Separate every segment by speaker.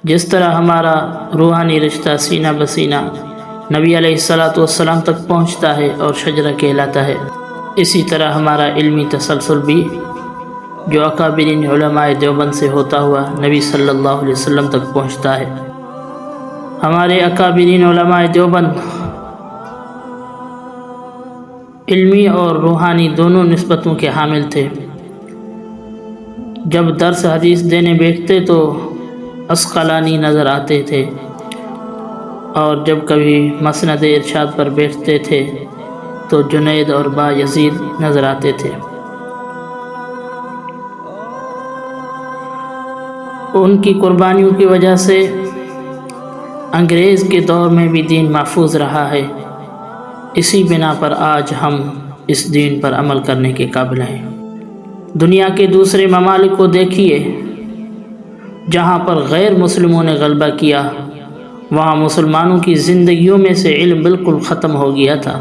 Speaker 1: جس طرح ہمارا روحانی رشتہ سینہ بسینہ نبی علیہ الصلاۃ والسلام تک پہنچتا ہے اور شجرہ کہلاتا ہے، اسی طرح ہمارا علمی تسلسل بھی جو اکابرین علماء دیوبند سے ہوتا ہوا نبی صلی اللہ علیہ وسلم تک پہنچتا ہے۔ ہمارے اکابرین علماء دیوبند علمی اور روحانی دونوں نسبتوں کے حامل تھے۔ جب درس حدیث دینے بیٹھتے تو عسقلانی نظر آتے تھے، اور جب کبھی مسند ارشاد پر بیٹھتے تھے تو جنید اور با یزید نظر آتے تھے۔ ان کی قربانیوں کی وجہ سے انگریز کے دور میں بھی دین محفوظ رہا ہے، اسی بنا پر آج ہم اس دین پر عمل کرنے کے قابل ہیں۔ دنیا کے دوسرے ممالک کو دیکھیے، جہاں پر غیر مسلموں نے غلبہ کیا، وہاں مسلمانوں کی زندگیوں میں سے علم بالکل ختم ہو گیا تھا،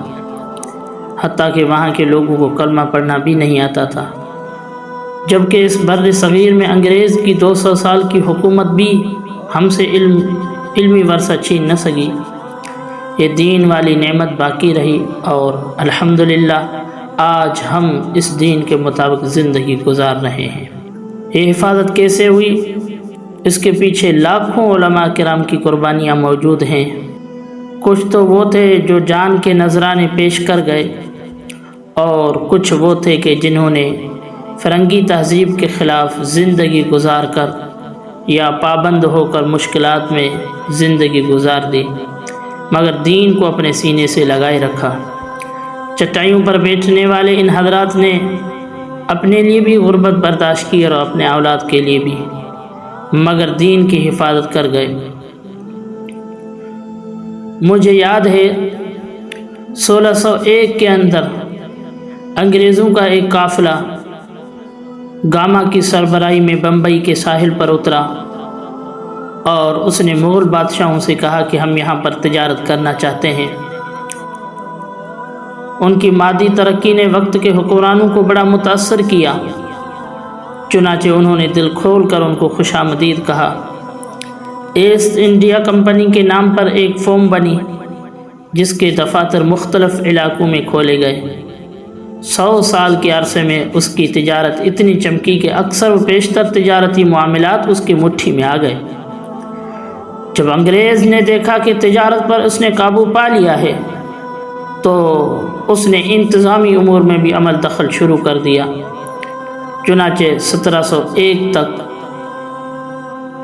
Speaker 1: حتیٰ کہ وہاں کے لوگوں کو کلمہ پڑھنا بھی نہیں آتا تھا، جبکہ اس بر صغیر میں انگریز کی 200 سال کی حکومت بھی ہم سے علمی ورثہ چھین نہ سکی۔ یہ دین والی نعمت باقی رہی، اور الحمدللہ آج ہم اس دین کے مطابق زندگی گزار رہے ہیں۔ یہ حفاظت کیسے ہوئی؟ اس کے پیچھے لاکھوں علماء کرام کی قربانیاں موجود ہیں۔ کچھ تو وہ تھے جو جان کے نذرانے پیش کر گئے، اور کچھ وہ تھے کہ جنہوں نے فرنگی تہذیب کے خلاف زندگی گزار کر یا پابند ہو کر مشکلات میں زندگی گزار دی، مگر دین کو اپنے سینے سے لگائے رکھا۔ چٹائیوں پر بیٹھنے والے ان حضرات نے اپنے لیے بھی غربت برداشت کی اور اپنے اولاد کے لیے بھی، مگر دین کی حفاظت کر گئے۔ مجھے یاد ہے 1601 کے اندر انگریزوں کا ایک قافلہ گاما کی سربراہی میں بمبئی کے ساحل پر اترا، اور اس نے مغل بادشاہوں سے کہا کہ ہم یہاں پر تجارت کرنا چاہتے ہیں۔ ان کی مادی ترقی نے وقت کے حکمرانوں کو بڑا متاثر کیا، چنانچہ انہوں نے دل کھول کر ان کو خوش آمدید کہا۔ ایسٹ انڈیا کمپنی کے نام پر ایک فورم بنی، جس کے دفاتر مختلف علاقوں میں کھولے گئے۔ 100 سال کے عرصے میں اس کی تجارت اتنی چمکی کہ اکثر و بیشتر تجارتی معاملات اس کی مٹھی میں آ گئے۔ جب انگریز نے دیکھا کہ تجارت پر اس نے قابو پا لیا ہے، تو اس نے انتظامی امور میں بھی عمل دخل شروع کر دیا۔ چنانچہ 1701 تک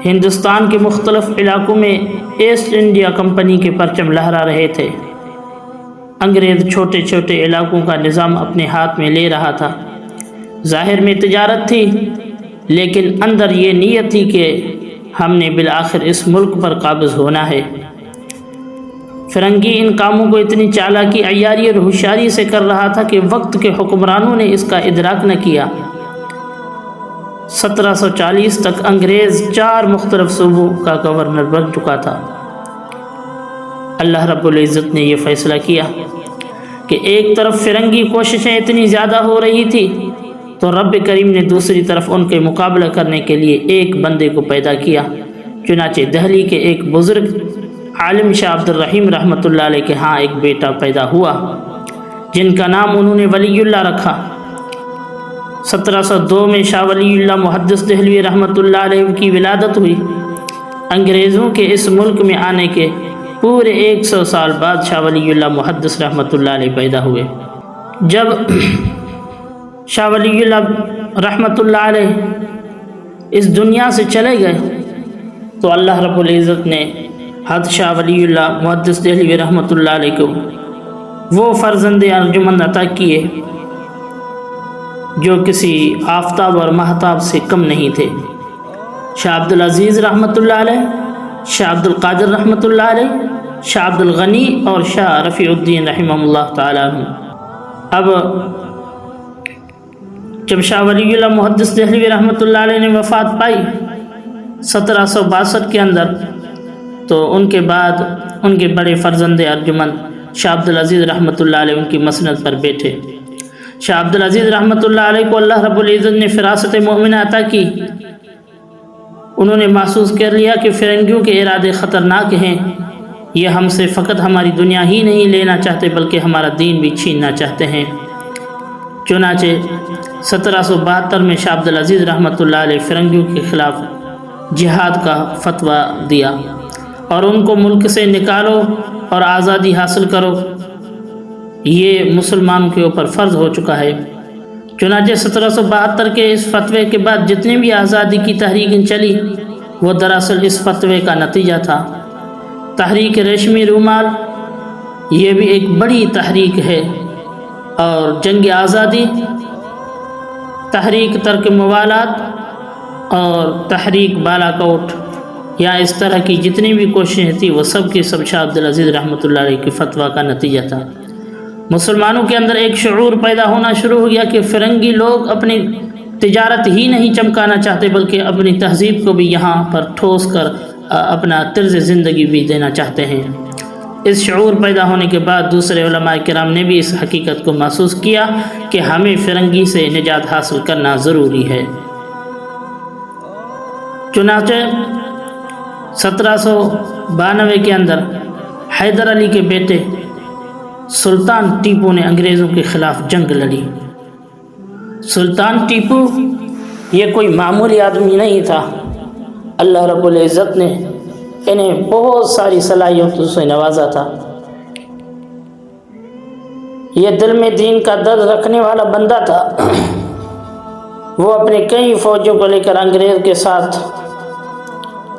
Speaker 1: ہندوستان کے مختلف علاقوں میں ایسٹ انڈیا کمپنی کے پرچم لہرا رہے تھے۔ انگریز چھوٹے چھوٹے علاقوں کا نظام اپنے ہاتھ میں لے رہا تھا۔ ظاہر میں تجارت تھی، لیکن اندر یہ نیت تھی کہ ہم نے بالآخر اس ملک پر قابض ہونا ہے۔ فرنگی ان کاموں کو اتنی چالاکی، عیاری اور ہوشیاری سے کر رہا تھا کہ وقت کے حکمرانوں نے اس کا ادراک نہ کیا۔ 1740 تک انگریز 4 مختلف صوبوں کا گورنر بن چکا تھا۔ اللہ رب العزت نے یہ فیصلہ کیا کہ ایک طرف فرنگی کوششیں اتنی زیادہ ہو رہی تھی، تو رب کریم نے دوسری طرف ان کے مقابلہ کرنے کے لیے ایک بندے کو پیدا کیا۔ چنانچہ دہلی کے ایک بزرگ عالم شاہ عبد الرحیم رحمۃ اللہ علیہ کے ہاں ایک بیٹا پیدا ہوا، جن کا نام انہوں نے ولی اللہ رکھا۔ 1702 میں شاہ ولی اللہ محدث دہلوی رحمۃ اللہ علیہ کی ولادت ہوئی۔ انگریزوں کے اس ملک میں آنے کے پورے 100 سال بعد شاہ ولی اللہ محدث رحمۃ اللہ علیہ پیدا ہوئے۔ جب شاہ ولی اللہ رحمۃ اللہ علیہ اس دنیا سے چلے گئے، تو اللہ رب العزت نے حضرت شاہ ولی اللہ محدث دہلوی رحمۃ اللہ علیہ کو وہ فرزند ارجمند عطا کیے جو کسی آفتاب اور مہتاب سے کم نہیں تھے۔ شاہ عبد العزیز رحمۃ اللہ علیہ، شاہ عبد القادر رحمۃ اللہ علیہ، شاہ عبد الغنی اور شاہ رفیع الدین رحمہ اللہ تعالیٰ عنہ۔ اب جب شاہ ولی اللہ محدث دہلوی رحمۃ اللہ علیہ نے وفات پائی 1762 کے اندر، تو ان کے بعد ان کے بڑے فرزند ارجمند شاہ عبد العزیز رحمۃ اللہ علیہ ان کی مسند پر بیٹھے۔ شاہ عبد العزیز رحمۃ اللہ علیہ کو اللہ رب العزت نے فراست مومنہ عطا کی۔ انہوں نے محسوس کر لیا کہ فرنگیوں کے ارادے خطرناک ہیں، یہ ہم سے فقط ہماری دنیا ہی نہیں لینا چاہتے بلکہ ہمارا دین بھی چھیننا چاہتے ہیں۔ چنانچہ 1772 میں شاہ عبد العزیز رحمۃ اللہ علیہ فرنگیوں کے خلاف جہاد کا فتویٰ دیا اور ان کو ملک سے نکالو اور آزادی حاصل کرو، یہ مسلمانوں کے اوپر فرض ہو چکا ہے۔ چنانچہ 1772 کے اس فتوے کے بعد جتنی بھی آزادی کی تحریکیں چلی وہ دراصل اس فتوے کا نتیجہ تھا۔ تحریک ریشمی رومال یہ بھی ایک بڑی تحریک ہے، اور جنگ آزادی، تحریک ترک موالات اور تحریک بالا کوٹ یا اس طرح کی جتنی بھی کوششیں تھیں وہ سب کی سب شاہ عبد العزیز رحمۃ اللہ علیہ کی فتویٰ کا نتیجہ تھا۔ مسلمانوں کے اندر ایک شعور پیدا ہونا شروع ہو گیا کہ فرنگی لوگ اپنی تجارت ہی نہیں چمکانا چاہتے بلکہ اپنی تہذیب کو بھی یہاں پر ٹھوس کر اپنا طرز زندگی بھی دینا چاہتے ہیں۔ اس شعور پیدا ہونے کے بعد دوسرے علماء کرام نے بھی اس حقیقت کو محسوس کیا کہ ہمیں فرنگی سے نجات حاصل کرنا ضروری ہے۔ چنانچہ 1792 کے اندر حیدر علی کے بیٹے سلطان ٹیپو نے انگریزوں کے خلاف جنگ لڑی۔ سلطان ٹیپو یہ کوئی معمولی آدمی نہیں تھا، اللہ رب العزت نے انہیں بہت ساری صلاحیتوں سے نوازا تھا۔ یہ دل میں دین کا درد رکھنے والا بندہ تھا۔ وہ اپنے کئی فوجوں کو لے کر انگریز کے ساتھ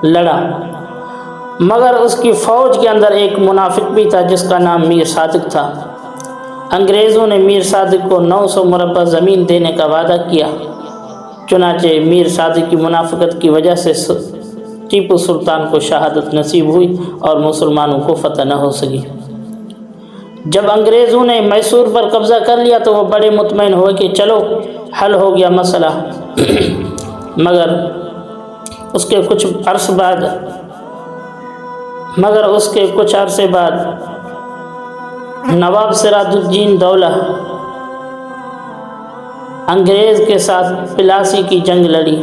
Speaker 1: لڑا، مگر اس کی فوج کے اندر ایک منافق بھی تھا جس کا نام میر صادق تھا۔ انگریزوں نے میر صادق کو 900 مربع زمین دینے کا وعدہ کیا، چنانچہ میر صادق کی منافقت کی وجہ سے ٹیپو سلطان کو شہادت نصیب ہوئی اور مسلمانوں کو فتح نہ ہو سکی۔ جب انگریزوں نے میسور پر قبضہ کر لیا تو وہ بڑے مطمئن ہوئے کہ چلو حل ہو گیا مسئلہ، مگر اس کے کچھ عرصے بعد نواب سراج الدین دولہ انگریز کے ساتھ پلاسی کی جنگ لڑی۔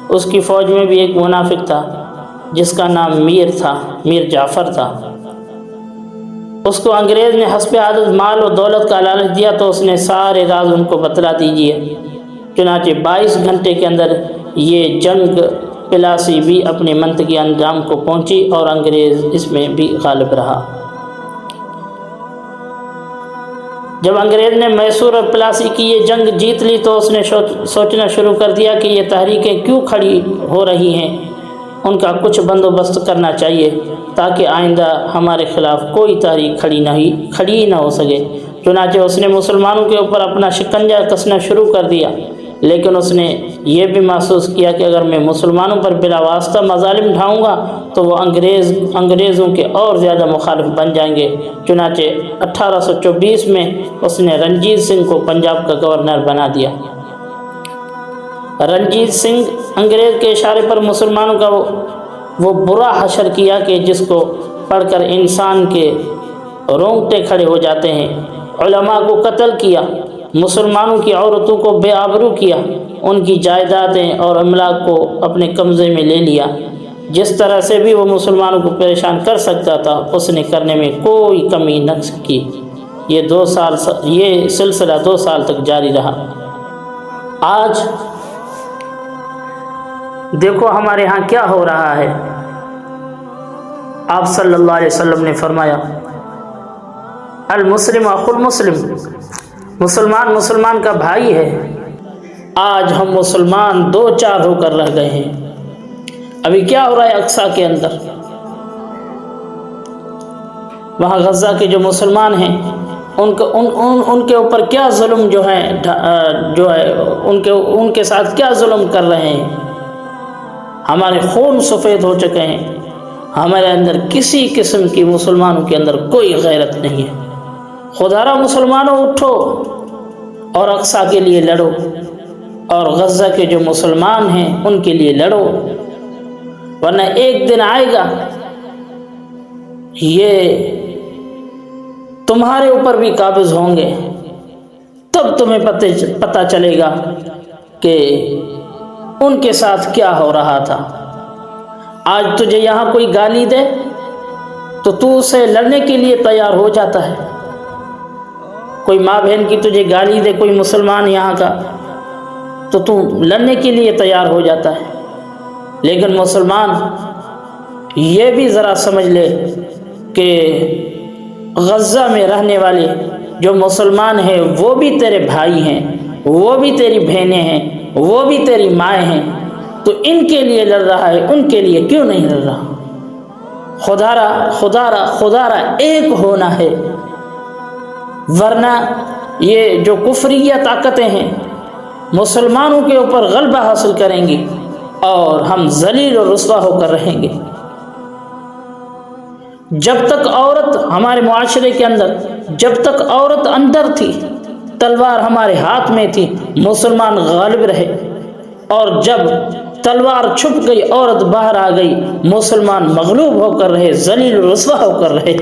Speaker 1: اس کی فوج میں بھی ایک منافق تھا جس کا نام میر جعفر تھا۔ اس کو انگریز نے حسب عادت مال و دولت کا لالچ دیا تو اس نے سارے راز ان کو بتلا دیجیے۔ چنانچہ 22 گھنٹے کے اندر یہ جنگ پلاسی بھی اپنے منطقی انجام کو پہنچی اور انگریز اس میں بھی غالب رہا۔ جب انگریز نے میسور اور پلاسی کی یہ جنگ جیت لی تو اس نے سوچنا شروع کر دیا کہ یہ تحریکیں کیوں کھڑی ہو رہی ہیں، ان کا کچھ بندوبست کرنا چاہیے تاکہ آئندہ ہمارے خلاف کوئی تحریک کھڑی ہی نہ ہو سکے۔ چنانچہ اس نے مسلمانوں کے اوپر اپنا شکنجہ کسنا شروع کر دیا، لیکن اس نے یہ بھی محسوس کیا کہ اگر میں مسلمانوں پر بلا واسطہ مظالم ڈھاؤں گا تو وہ انگریزوں کے اور زیادہ مخالف بن جائیں گے۔ چنانچہ 1824 میں اس نے رنجیت سنگھ کو پنجاب کا گورنر بنا دیا۔ رنجیت سنگھ انگریز کے اشارے پر مسلمانوں کا وہ برا حشر کیا کہ جس کو پڑھ کر انسان کے رونگٹے کھڑے ہو جاتے ہیں۔ علماء کو قتل کیا، مسلمانوں کی عورتوں کو بے آبرو کیا، ان کی جائیدادیں اور املاک کو اپنے قبضے میں لے لیا۔ جس طرح سے بھی وہ مسلمانوں کو پریشان کر سکتا تھا اس نے کرنے میں کوئی کمی نہ کی۔ یہ سلسلہ 2 سال تک جاری رہا۔ آج دیکھو ہمارے ہاں کیا ہو رہا ہے۔ آپ صلی اللہ علیہ وسلم نے فرمایا المسلم اخو المسلم، مسلمان کا بھائی ہے۔ آج ہم مسلمان 2-4 ہو کر رہ گئے ہیں۔ ابھی کیا ہو رہا ہے اقصی کے اندر؟ وہاں غزہ کے جو مسلمان ہیں ان کے اوپر کیا ظلم جو ہے ان کے ساتھ کیا ظلم کر رہے ہیں۔ ہمارے خون سفید ہو چکے ہیں، ہمارے اندر کسی قسم کی مسلمانوں کے اندر کوئی غیرت نہیں ہے۔ خدا را مسلمانوں اٹھو اور اقصی کے لیے لڑو، اور غزہ کے جو مسلمان ہیں ان کے لیے لڑو، ورنہ ایک دن آئے گا یہ تمہارے اوپر بھی قابض ہوں گے، تب تمہیں پتہ چلے گا کہ ان کے ساتھ کیا ہو رہا تھا۔ آج تجھے یہاں کوئی گالی دے تو تو اسے لڑنے کے لیے تیار ہو جاتا ہے. کوئی ماں بہن کی تجھے گالی دے کوئی مسلمان یہاں کا تو تو لڑنے کے لیے تیار ہو جاتا ہے. لیکن مسلمان یہ بھی ذرا سمجھ لے کہ غزہ میں رہنے والے جو مسلمان ہیں وہ بھی تیرے بھائی ہیں، وہ بھی تیری بہنیں ہیں، وہ بھی تیری مائیں ہیں. تو ان کے لیے لڑ رہا ہے، ان کے لیے کیوں نہیں لڑ رہا؟ خدا را ایک ہونا ہے، ورنہ یہ جو کفریہ طاقتیں ہیں مسلمانوں کے اوپر غلبہ حاصل کریں گی اور ہم ذلیل و رسوا ہو کر رہیں گے. جب تک عورت ہمارے معاشرے کے اندر، جب تک عورت اندر تھی، تلوار ہمارے ہاتھ میں تھی، مسلمان غالب رہے. اور جب تلوار چھپ گئی، عورت باہر آ گئی، مسلمان مغلوب ہو کر رہے، ذلیل و رسوا ہو کر رہے.